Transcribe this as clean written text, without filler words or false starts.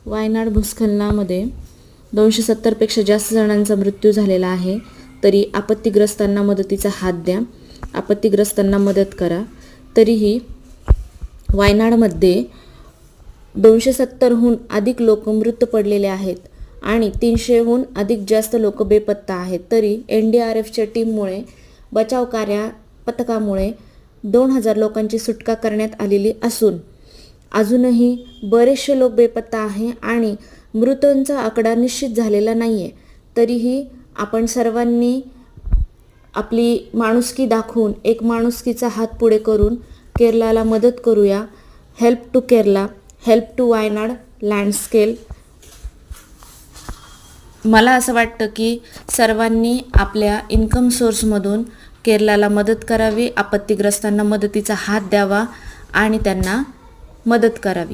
वायनाड भूस्खलनामध्ये 270 पेक्षा जास्त जणांचा मृत्यू झालेला आहे. तरी आपत्तीग्रस्तांना मदतीचा हात द्या, आपत्तीग्रस्तांना मदत करा. तरीही वायनाडमध्ये 270हून अधिक लोक मृत पडलेले आहेत आणि 300हून अधिक जास्त लोक बेपत्ता आहेत. तरी NDRFच्या टीममुळे, बचाव पथकामुळे 2000 लोकांची सुटका करण्यात आलेली असून अजूनही बरेचसे लोक बेपत्ता आहे आणि मृतांचा आकडा निश्चित झालेला नाही आहे. तरीही आपण सर्वांनी आपली माणुसकी दाखवून, एक माणुसकीचा हात पुढे करून केरळला मदत करूया. Help to Kerala, help to Wayanad लँडस्केल. मला असं वाटतं की सर्वांनी आपल्या इन्कम सोर्समधून केरळला मदत करावी, आपत्तीग्रस्तांना मदतीचा हात द्यावा आणि त्यांना मदत करावी.